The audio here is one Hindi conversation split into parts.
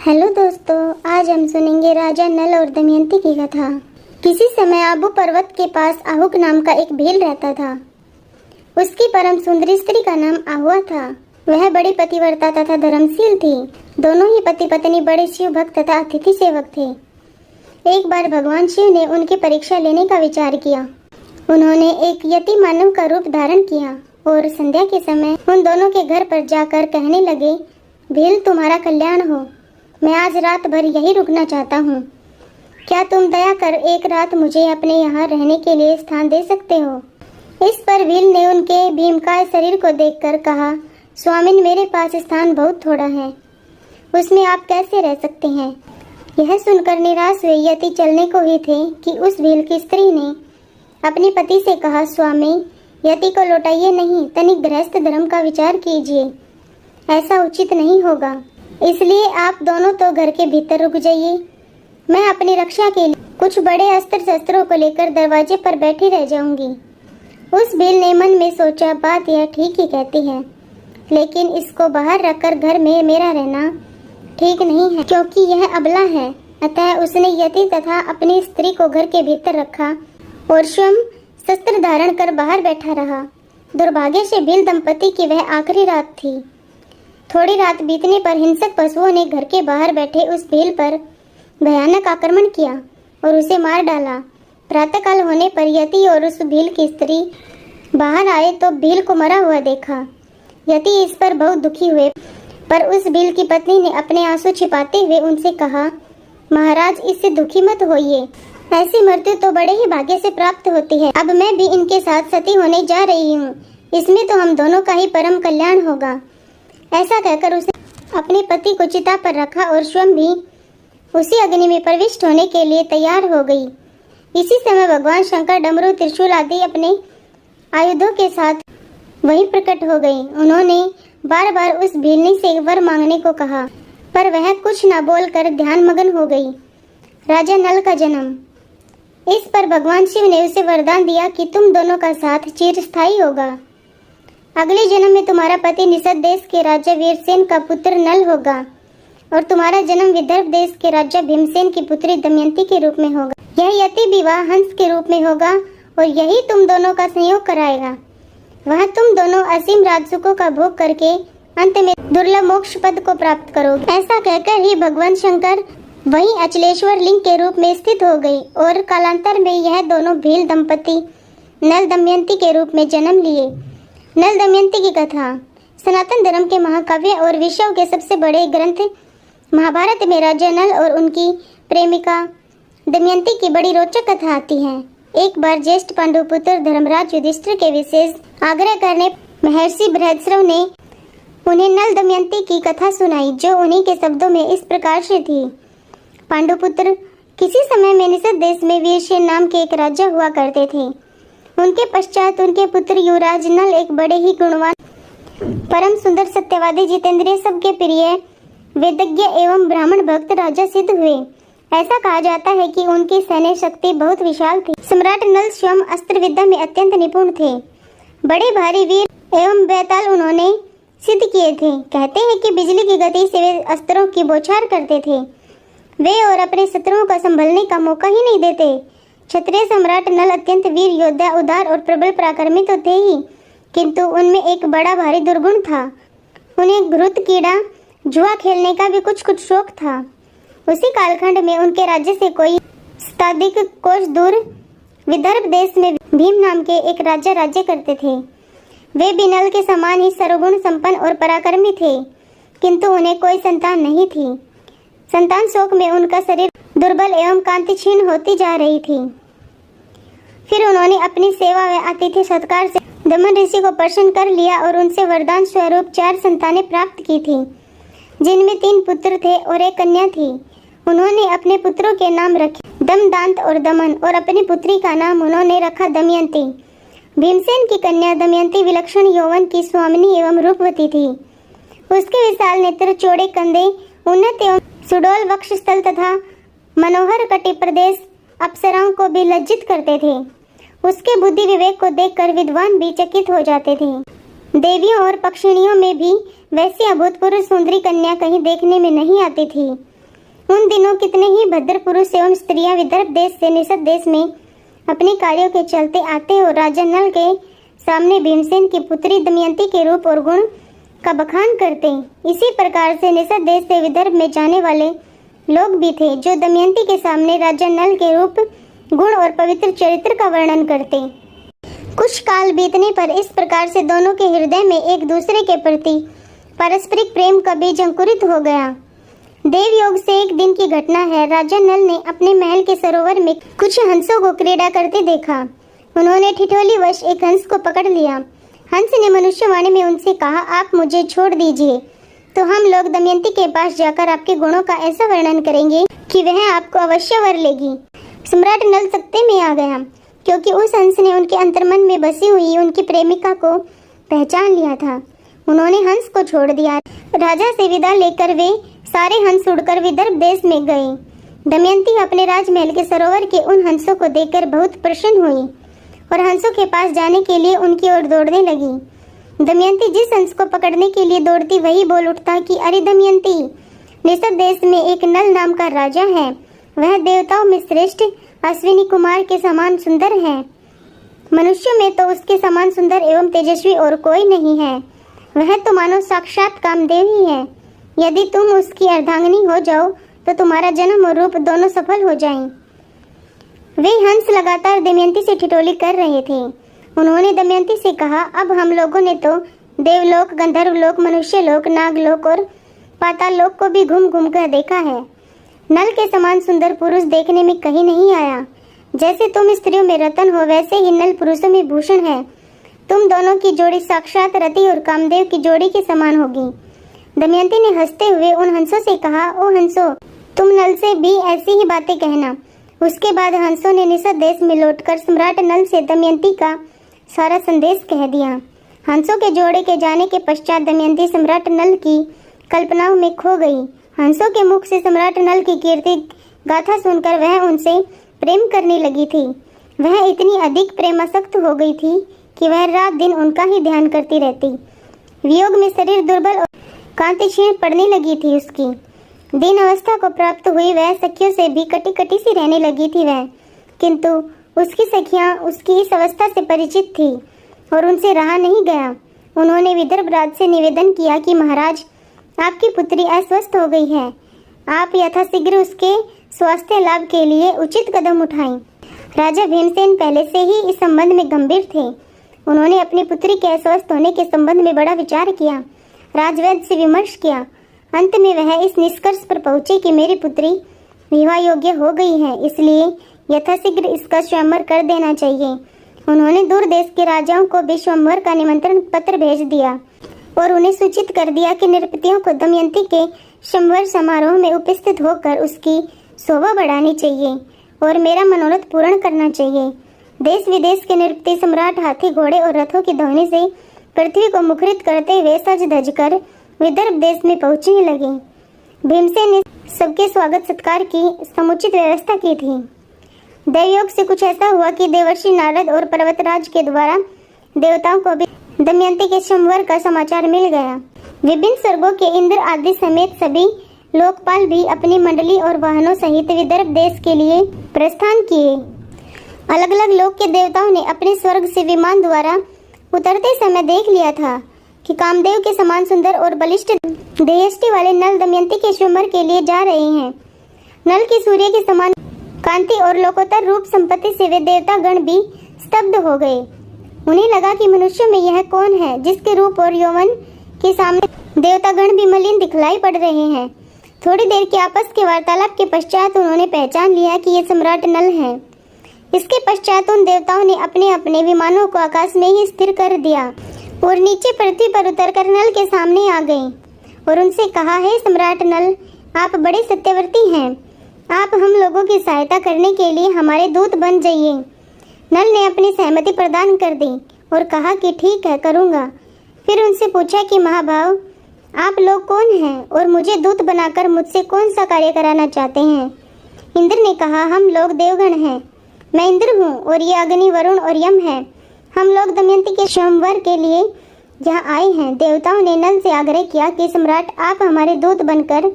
हेलो दोस्तों, आज हम सुनेंगे राजा नल और दमयंती की कथा। किसी समय आबू पर्वत के पास आहुक नाम का एक भील रहता था। उसकी परम सुंदरी स्त्री का नाम आहुआ था। वह बड़ी पतिव्रता तथा धर्मशील थी। दोनों ही पति पत्नी बड़े शिव भक्त तथा अतिथि सेवक थे। एक बार भगवान शिव ने उनकी परीक्षा लेने का विचार किया। उन्होंने एक यति मानव का रूप धारण किया और संध्या के समय उन दोनों के घर पर जाकर कहने लगे, भील तुम्हारा कल्याण हो, मैं आज रात भर यही रुकना चाहता हूँ। क्या तुम दया कर एक रात मुझे अपने यहाँ रहने के लिए स्थान दे सकते हो? इस पर भील ने उनके भीमकाय शरीर को देखकर कहा, स्वामिन मेरे पास स्थान बहुत थोड़ा है, उसमें आप कैसे रह सकते हैं? यह सुनकर निराश हुए यति चलने को ही थे कि उस भील की स्त्री ने अपने पति से कहा, स्वामी यति को लौटाइए नहीं, तनिक गृहस्थ धर्म का विचार कीजिए, ऐसा उचित नहीं होगा। इसलिए आप दोनों तो घर के भीतर रुक जाइए। मैं अपनी रक्षा के लिए कुछ बड़े अस्त्र शस्त्रों को लेकर दरवाजे पर बैठी रह जाऊंगी। उस भील ने मन में सोचा, बात यह ठीक ही कहती है, लेकिन इसको बाहर रखकर घर में मेरा रहना ठीक नहीं है, क्योंकि यह अबला है। अतः उसने यति तथा अपनी स्त्री को घर के भीतर रखा और स्वयं शस्त्र धारण कर बाहर बैठा रहा। दुर्भाग्य से भील दंपति की वह आखिरी रात थी। थोड़ी रात बीतने पर हिंसक पशुओं ने घर के बाहर बैठे उस भील पर भयानक आक्रमण किया और उसे मार डाला। प्रातःकाल होने पर यति और उस भील की स्त्री बाहर आए तो भील को मरा हुआ देखा। यति इस पर बहुत दुखी हुए, पर उस भील की पत्नी ने अपने आंसू छिपाते हुए उनसे कहा, महाराज इससे दुखी मत होइए, ऐसी मृत्यु तो बड़े ही भाग्य से प्राप्त होती है। अब मैं भी इनके साथ सती होने जा रही हूँ, इसमें तो हम दोनों का ही परम कल्याण होगा। ऐसा कहकर उसने अपने पति को चिता पर रखा और स्वयं भी उसी अग्नि में प्रविष्ट होने के लिए तैयार हो गई। इसी समय भगवान शंकर डमरू त्रिशूल आदि अपने आयुधों के साथ वहीं प्रकट हो गए। उन्होंने बार बार उस भीलनी से वर मांगने को कहा, पर वह कुछ न बोलकर ध्यान मगन हो गई। राजा नल का जन्म। इस पर भगवान शिव ने उसे वरदान दिया कि तुम दोनों का साथ चिरस्थायी होगा। अगले जन्म में तुम्हारा पति निषद देश के राजा वीरसेन का पुत्र नल होगा और तुम्हारा जन्म विदर्भ देश के राजा भीमसेन की पुत्री दमयंती के रूप में होगा। यह यति विवाह हंस के रूप में होगा और यही तुम दोनों का संयोग कराएगा। वहाँ तुम दोनों असीम राजसुखों का भोग करके अंत में दुर्लभ मोक्ष पद को प्राप्त करोगे। ऐसा कहकर ही भगवान शंकर वहीं अचलेश्वर लिंग के रूप में स्थित हो गई और कालांतर में यह दोनों भील दंपति नल दमयंती के रूप में जन्म लिए। नल दमयंती की कथा। सनातन धर्म के महाकाव्य और विश्व के सबसे बड़े ग्रंथ महाभारत में राजा नल और उनकी प्रेमिका दमयंती की बड़ी रोचक कथा आती है। एक बार ज्येष्ठ पांडुपुत्र धर्मराज युधिष्ठिर के विशेष आग्रह करने महर्षि बृहस्पति ने उन्हें नल दमयंती की कथा सुनाई, जो उन्हीं के शब्दों में इस प्रकार से थी। पांडुपुत्र, किसी समय में निषद देश में वीरसेन नाम के एक राजा हुआ करते थे। उनके पश्चात उनके पुत्र युवराज नल एक बड़े ही गुणवान, परम सुंदर, सत्यवादी, जितेंद्रिय, सबके प्रिय, वेदज्ञ एवं ब्राह्मण भक्त राजा सिद्ध हुए। ऐसा कहा जाता है कि उनकी सैन्य शक्ति बहुत विशाल थी। सम्राट नल स्वयं अस्त्र विद्या में अत्यंत निपुण थे। बड़े भारी वीर एवं बैताल उन्होंने सिद्ध किए थे। कहते हैं कि बिजली की गति से वे अस्त्रों की बौछार करते थे। वे और अपने शत्रुओं का संभलने का मौका ही नहीं देते। क्षत्रिय सम्राट नल अत्यंत वीर योद्धा, उदार और प्रबल पराक्रमी तो थे ही, किंतु उनमें एक बड़ा भारी दुर्गुण था। उन्हें घृत कीड़ा जुआ खेलने का भी कुछ शौक था। उसी कालखंड में उनके राज्य से कोई शताधिक कोस दूर विदर्भ देश में भीम नाम के एक राजा राज्य करते थे। वे भी नल के समान ही सर्वगुण संपन्न और पराक्रमी थे, किंतु उन्हें कोई संतान नहीं थी। संतान शोक में उनका शरीर दुर्बल एवं कांति क्षीण होती जा रही थी। फिर उन्होंने अपनी सेवा व आतिथ्य सत्कार से दमन ऋषि को प्रसन्न कर लिया और उनसे वरदान स्वरूप 4 संतानें प्राप्त की थी, जिनमें 3 पुत्र थे और 1 कन्या थी। उन्होंने अपने पुत्रों के नाम रखे दमदांत और दमन, और अपनी पुत्री का नाम उन्होंने रखा दमयंती। भीमसेन की कन्या दमयंती विलक्षण यौवन की स्वामिनी एवं रूपवती थी। उसके विशाल नेत्र, चौड़े कंधे, उन्नत एवं सुडौल वक्षस्थल तथा मनोहर कटि प्रदेश अप्सराओं को भी लज्जित करते थे। उसके बुद्धि विवेक को देखकर विद्वान भी चकित हो जाते थे। देवियों और पक्षिणियों में भी वैसी अभूतपूर्व सुंदरी कन्या कहीं देखने में नहीं आती थी। उन दिनों कितने ही भद्र पुरुष एवं स्त्रियां विदर्भ देश से निषद देश में अपने कार्यों के चलते आते और राजा नल के सामने भीमसेन की पुत्री दमयंती के रूप और गुण का बखान करते। इसी प्रकार से निषद देश से विदर्भ में जाने वाले लोग भी थे जो दमयंती के सामने राजा नल के रूप, गुण और पवित्र चरित्र का वर्णन करते। कुछ काल बीतने पर इस प्रकार से दोनों के हृदय में एक दूसरे के प्रति पारस्परिक प्रेम का बीज अंकुरित हो गया। देवयोग से एक दिन की घटना है। राजा नल ने अपने महल के सरोवर में कुछ हंसों को क्रीड़ा करते देखा। उन्होंने ठिठोलीवश एक हंस को पकड़ लिया। हंस ने मनुष्यवाणी में उनसे कहा, आप मुझे छोड़ दीजिए तो हम लोग दमयंती के पास जाकर आपके गुणों का ऐसा वर्णन करेंगे कि वह आपको अवश्य वर लेगी। सम्राट नल सत्ते में आ गया, क्योंकि उस हंस ने उनके अंतर्मन में बसी हुई उनकी प्रेमिका को पहचान लिया था। उन्होंने हंस को छोड़ दिया। राजा से विदा लेकर वे सारे हंस उड़कर विदर्भ देश में गए। दमयंती अपने राजमहल के सरोवर के उन हंसों को देखकर बहुत प्रसन्न हुई और हंसों के पास जाने के लिए उनकी ओर दौड़ने लगी। दमयंती जिस हंस को पकड़ने के लिए दौड़ती वही बोल उठता कि अरे दमयंती, निषद देश में एक नल नाम का राजा है। वह देवताओं में श्रेष्ठ अश्विनी कुमार के समान सुंदर है। मनुष्यों में तो उसके समान सुंदर एवं तेजस्वी और कोई नहीं है। वह तो मानो साक्षात कामदेव ही है। यदि तुम उसकी अर्धांगिनी हो जाओ तो तुम्हारा जन्म और रूप दोनों सफल हो जाएं। वे हंस लगातार दमयंती से ठिठोली कर रहे थे। उन्होंने दमयंती से कहा, अब हम लोगों ने तो देवलोक, गंधर्वलोक, मनुष्यलोक, नागलोक और पाताल लोक को भी घूम घूम कर देखा है। नल के समान सुंदर पुरुष देखने में कहीं नहीं आया। जैसे तुम स्त्रियों में रतन हो, वैसे ही नल पुरुषों में भूषण है। तुम दोनों की जोड़ी साक्षात रति और कामदेव की जोड़ी के समान होगी। दमयंती ने हंसते हुए उन हंसों से कहा, ओ हंसों, तुम नल से भी ऐसी ही बातें कहना। उसके बाद हंसों ने निषद देश में लौटकर सम्राट नल से दमयंती का सारा संदेश कह दिया। हंसों के जोड़े के जाने के पश्चात दमयंती सम्राट नल की कल्पनाओं में खो गई। हंसों के मुख से सम्राट नल की कीर्ति गाथा सुनकर वह उनसे प्रेम करने लगी थी। वह इतनी अधिक प्रेमासक्त हो गई थी कि वह रात दिन उनका ही ध्यान करती रहती। वियोग में शरीर दुर्बल और कांति क्षीण पड़ने लगी थी। उसकी दीन अवस्था को प्राप्त हुई वह सखियों से भी कटी कटी सी रहने लगी थी वह, किंतु उसकी सखियां उसकी इस अवस्था से परिचित थी और उनसे रहा नहीं गया। उन्होंने विदर्भ राज से निवेदन किया कि महाराज, आपकी पुत्री अस्वस्थ हो गई है। आप यथाशीघ्र उसके स्वास्थ्य लाभ के लिए उचित कदम उठाएं। राजा भीमसेन पहले से ही इस संबंध में गंभीर थे। उन्होंने अपनी पुत्री के अस्वस्थ होने के संबंध में बड़ा विचार किया, राजवैद्य से विमर्श किया। अंत में वह इस निष्कर्ष पर पहुंचे कि मेरी पुत्री विवाह योग्य हो गई है, इसलिए यथाशीघ्र इसका स्वयंवर कर देना चाहिए। उन्होंने दूर देश के राजाओं को भी स्वयंवर का निमंत्रण पत्र भेज दिया और उन्हें सूचित कर दिया कि नृपतियों को दमयंती के स्वयंवर समारोह में उपस्थित होकर उसकी शोभा बढ़ानी चाहिए और मेरा मनोरथ पूर्ण करना चाहिए। देश विदेश के नृपति सम्राट हाथी, घोड़े और रथों की ध्वनि से पृथ्वी को मुखरित करते हुए सज धज कर विदर्भ देश में पहुंचने लगे। भीमसेन ने सबके स्वागत सत्कार की समुचित व्यवस्था की थी। दैवयोग से कुछ ऐसा हुआ कि देवर्षि नारद और पर्वतराज के द्वारा देवताओं को भी दमयंती के स्वयंवर का समाचार मिल गया। विभिन्न स्वर्गों के इंद्र आदि समेत सभी लोकपाल भी अपनी मंडली और वाहनों सहित विदर्भ देश के लिए प्रस्थान किए। अलग अलग लोक के देवताओं ने अपने स्वर्ग से विमान द्वारा उतरते समय देख लिया था कि कामदेव के समान सुंदर और बलिष्ठ देहयष्टि वाले नल दमयंती के स्वयंवर के लिए जा रहे हैं। नल की सूर्य के समान कांति और लोकोत्तर रूप संपत्ति से वे देवता गण भी स्तब्ध हो गए। उन्हें लगा कि मनुष्य में यह कौन है जिसके रूप और यौवन के सामने देवता गण भी मलिन दिखलाई पड़ रहे हैं। थोड़ी देर के आपस के वार्तालाप के पश्चात उन्होंने पहचान लिया कि ये सम्राट नल है। इसके पश्चात उन देवताओं ने अपने अपने विमानों को आकाश में ही स्थिर कर दिया और नीचे पृथ्वी पर उतरकर नल के सामने आ गए और उनसे कहा, हे सम्राट नल, आप बड़े सत्यवर्ती हैं। आप हम लोगों की सहायता करने के लिए हमारे दूत बन जाइए। नल ने अपनी सहमति प्रदान कर दी और कहा कि ठीक है, करूँगा। फिर उनसे पूछा कि महाभाव, आप लोग कौन हैं और मुझे दूत बनाकर मुझसे कौन सा कार्य कराना चाहते हैं? इंद्र ने कहा, हम लोग देवगण हैं। मैं इंद्र हूँ और ये अग्नि, वरुण और यम है। हम लोग दमयंती के स्वयंवर के लिए यहाँ आए हैं। देवताओं ने नल से आग्रह किया कि सम्राट, आप हमारे दूत बनकर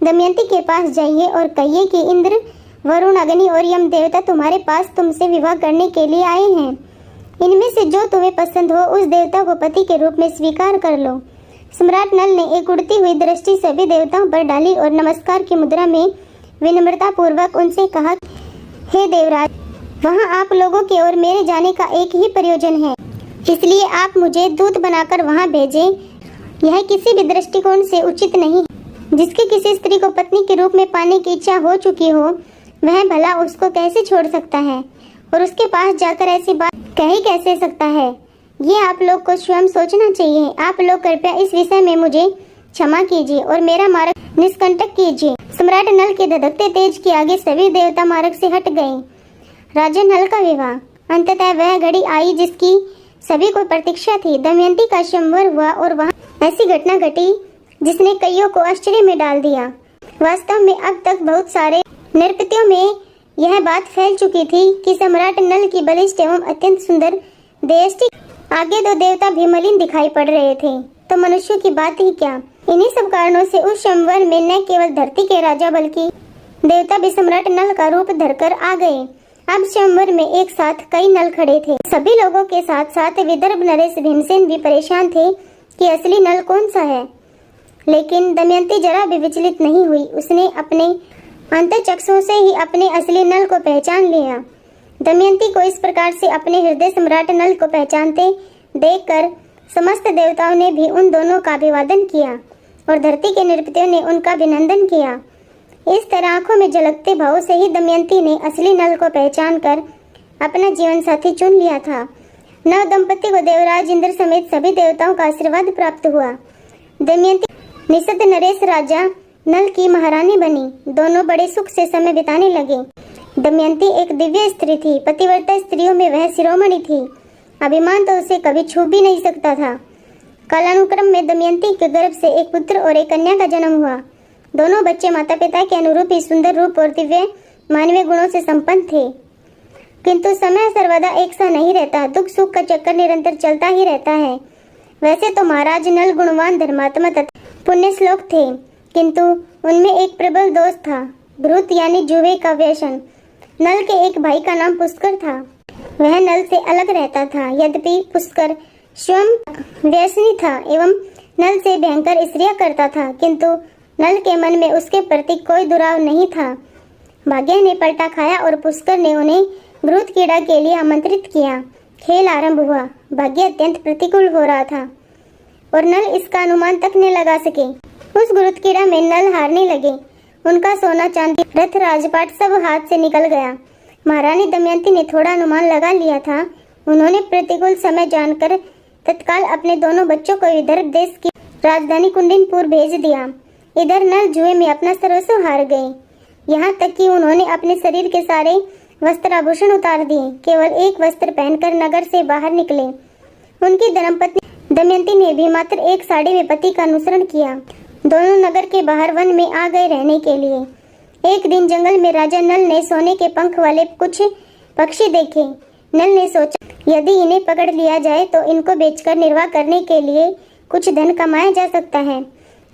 दमयंती के पास जाइए और कहिए कि इंद्र, वरुण, अग्नि और यम देवता तुम्हारे पास तुमसे विवाह करने के लिए आए हैं। इनमें से जो तुम्हें पसंद हो उस देवता को पति के रूप में स्वीकार कर लो। सम्राट नल ने एक उड़ती हुई दृष्टि सभी देवताओं पर डाली और नमस्कार की मुद्रा में विनम्रता पूर्वक उनसे कहा, हे देवराज, वहाँ आप लोगों के और मेरे जाने का एक ही प्रयोजन है, इसलिए आप मुझे दूत बनाकर वहाँ भेजें। यह किसी भी दृष्टिकोण से उचित नहीं है। जिसकी किसी स्त्री को पत्नी के रूप में पाने की इच्छा हो चुकी हो, वह भला उसको कैसे छोड़ सकता है और उसके पास जाकर ऐसी बात कह ही कैसे सकता है। ये आप लोग को स्वयं सोचना चाहिए। आप लोग कृपया इस विषय में मुझे क्षमा कीजिए और मेरा मार्ग निष्कंटक कीजिए। सम्राट नल के धधकते तेज के आगे सभी देवता मार्ग से हट गए। राजा नल का विवाह। अंततः वह घड़ी आई जिसकी सभी को प्रतीक्षा थी। दमयंती का स्वयंवर हुआ और वहाँ ऐसी घटना घटी जिसने कईयों को आश्चर्य में डाल दिया। वास्तव में अब तक बहुत सारे नृपतियों में यह बात फैल चुकी थी कि सम्राट नल की बलिष्ठ एवं अत्यंत सुंदर देयष्टि आगे दो देवता भी मलिन दिखाई पड़ रहे थे, तो मनुष्यों की बात ही क्या। इन्हीं सब कारणों से उस स्वयंवर में न केवल धरती के राजा बल्कि देवता भी सम्राट नल का रूप धरकर आ गए। अब स्वयंवर में एक साथ कई नल खड़े थे। सभी लोगों के साथ साथ विदर्भ नरेश भीमसेन भी परेशान थे कि असली नल कौन सा है। लेकिन दमयंती जरा भी विचलित नहीं हुई। उसने अपने अंतःचक्षुओं से ही अपने असली नल को पहचान लिया। दमयंती को इस प्रकार से अपने हृदय सम्राट नल को पहचानते देखकर समस्त देवताओं ने भी उन दोनों का अभिवादन किया और धरती के नृपतियों ने उनका अभिनंदन किया। इस तरह आंखों में झलकते भाव से ही दमयंती ने असली नल को पहचान कर अपना जीवन साथी चुन लिया था। नव दंपति को देवराज इंद्र समेत सभी देवताओं का आशीर्वाद प्राप्त हुआ। दमयंती निषद नरेश राजा नल की महारानी बनी। दोनों बड़े सुख से समय बिताने लगे। दमयंती एक दिव्य स्त्री थी। पतिव्रता स्त्रियों में वह शिरोमणि थी। अभिमान तो उसे कभी छू भी नहीं सकता था। कालानुक्रम में दमयंती के गर्भ से एक पुत्र और एक कन्या का जन्म हुआ। दोनों बच्चे माता पिता के अनुरूप ही सुंदर रूप और दिव्य मानवीय गुणों से संपन्न थे। किंतु समय सर्वदा एक सा नहीं रहता। दुख सुख का चक्कर निरंतर चलता ही रहता है। वैसे तो महाराज नल गुणवान, धर्मात्मा तथा पुण्य श्लोक थे, किंतु उनमें एक प्रबल दोष था, भ्रुत यानी जुए का व्यसन। नल के एक भाई का नाम पुष्कर था। वह नल से अलग रहता था। यद्यपि पुष्कर स्वयं व्यसनी था एवं नल से भयंकर स्त्रियां करता था, किंतु नल के मन में उसके प्रति कोई दुराव नहीं था। भाग्य ने पलटा खाया और पुष्कर ने उन्हें भ्रुत क्रीड़ा के लिए आमंत्रित किया। खेल आरंभ हुआ। भाग्य अत्यंत प्रतिकूल हो रहा था और नल इसका अनुमान तक न लगा सके। उस भ्रुत क्रीड़ा में नल हारने लगे। उनका सोना चांदी रथ राजपाट सब हाथ से निकल गया। महारानी दमयंती ने थोड़ा अनुमान लगा लिया था। उन्होंने प्रतिकूल समय जानकर तत्काल अपने दोनों बच्चों को विदर्भ देश की राजधानी कुंडिनपुर भेज दिया। इधर नल जुए में अपना सर्वस्व हार गए। यहाँ तक कि उन्होंने अपने शरीर के सारे वस्त्र आभूषण उतार दिए। केवल एक वस्त्र पहनकर नगर से बाहर निकले। उनकी धर्मपत्नी दमयंती ने भी मात्र एक साड़ी में पति का अनुसरण किया। दोनों नगर के बाहर वन में आ गए रहने के लिए। एक दिन जंगल में राजा नल ने सोने के पंख वाले कुछ पक्षी देखे। नल ने सोचा, यदि इन्हें पकड़ लिया जाए तो इनको बेचकर निर्वाह करने के लिए कुछ धन कमाया जा सकता है।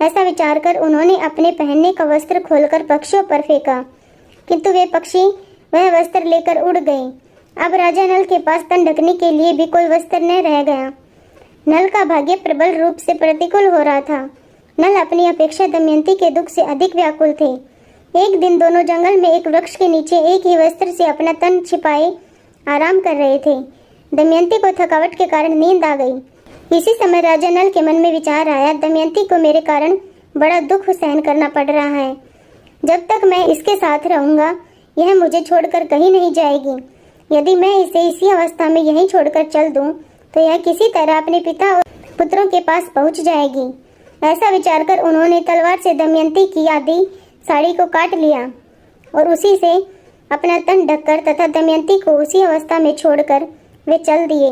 ऐसा विचार कर उन्होंने अपने पहनने का वस्त्र खोलकर पक्षियों पर फेंका, किंतु वे पक्षी वह वस्त्र लेकर उड़ गए। अब राजा नल के पास तन ढकने के लिए भी कोई वस्त्र न रह गया। नल का भाग्य प्रबल रूप से प्रतिकूल हो रहा था। नल अपनी अपेक्षा दमयंती के दुख से अधिक व्याकुल थे। एक दिन दोनों जंगल में एक वृक्ष के नीचे एक ही वस्त्र से अपना तन छिपाए आराम कर रहे थे। दमयंती को थकावट के कारण नींद आ गई। इसी समय राजा नल के मन में विचार आया, दमयंती को मेरे कारण बड़ा दुख सहन करना पड़ रहा है। जब तक मैं इसके साथ रहूंगा यह मुझे छोड़कर कहीं नहीं जाएगी। यदि मैं इसे इसी अवस्था में यहीं छोड़कर चल दूं तो यह किसी तरह अपने पिता और पुत्रों के पास पहुंच जाएगी। ऐसा विचार कर उन्होंने तलवार से दमयंती की आधी साड़ी को काट लिया और उसी से अपना तन ढककर तथा दमयंती को उसी अवस्था में छोड़कर वे चल दिए।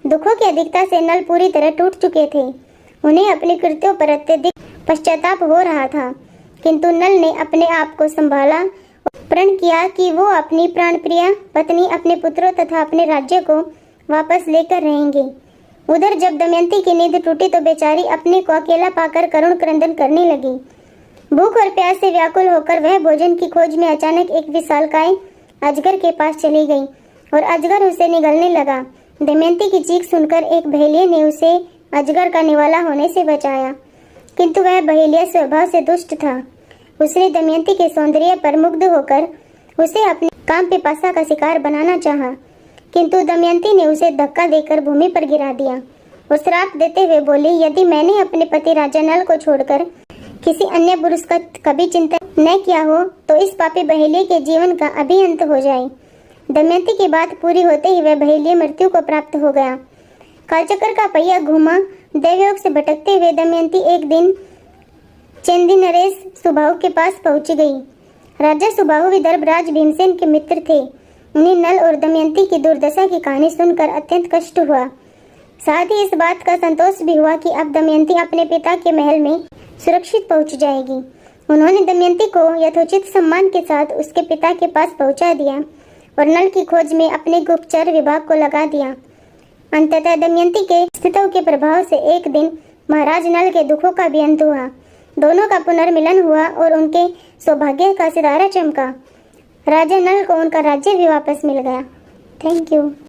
दुखों की अधिकता से नल पूरी तरह टूट चुके थे। उन्हें अपने कृत्यों पर अत्यधिक पश्चाताप हो रहा था, किंतु नल ने अपने आप को संभाला और प्रण किया कि वो अपनी प्राणप्रिय पत्नी, अपने पुत्रों तथा अपने राज्य को वापस लेकर रहेंगे। उधर जब दमयंती की नींद टूटी तो बेचारी अपने को अकेला पाकर करुण क्रंदन करने लगी। भूख और प्यास से व्याकुल होकर वह भोजन की खोज में अचानक एक विशालकाय अजगर के पास चली गई और अजगर उसे निगलने लगा। दमयंती की चीख सुनकर एक बहेलिया ने उसे अजगर का निवाला होने से बचाया, किंतु वह बहेलिया स्वभाव से दुष्ट था। उसने दमयंती के सौंदर्य पर मुग्ध होकर उसे अपने काम पिपासा का शिकार बनाना चाहा, किंतु दमयंती ने उसे धक्का देकर भूमि पर गिरा दिया और श्राप देते हुए बोली, यदि मैंने अपने पति राजा नल को छोड़कर किसी अन्य पुरुष का कभी चिंतन न किया हो तो इस पापी बहेलिये के जीवन का अभी अंत हो जाए। दमयंती की बात पूरी होते ही वह बहेलिया मृत्यु को प्राप्त हो गया। कालचक्र का पहिया घूमा। देवयोग से भटकते हुए दमयंती एक दिन चंदी नरेश सुबाहु के पास पहुंच गई। राजा सुबाहु विदर्भ राज भीमसेन के मित्र थे। उन्हें नल और दमयंती की दुर्दशा की कहानी सुनकर अत्यंत कष्ट हुआ। साथ ही इस बात का संतोष भी हुआ कि अब दमयंती अपने पिता के महल में सुरक्षित पहुंच जाएगी। उन्होंने दमयंती को यथोचित सम्मान के साथ उसके पिता के पास पहुंचा दिया और नल की खोज में अपने गुप्तचर विभाग को लगा दिया। अंततः दमयंती के स्थितों के प्रभाव से एक दिन महाराज नल के दुखों का भी अंत हुआ। दोनों का पुनर्मिलन हुआ और उनके सौभाग्य का सितारा चमका। राजा नल को उनका राज्य भी वापस मिल गया। Thank you.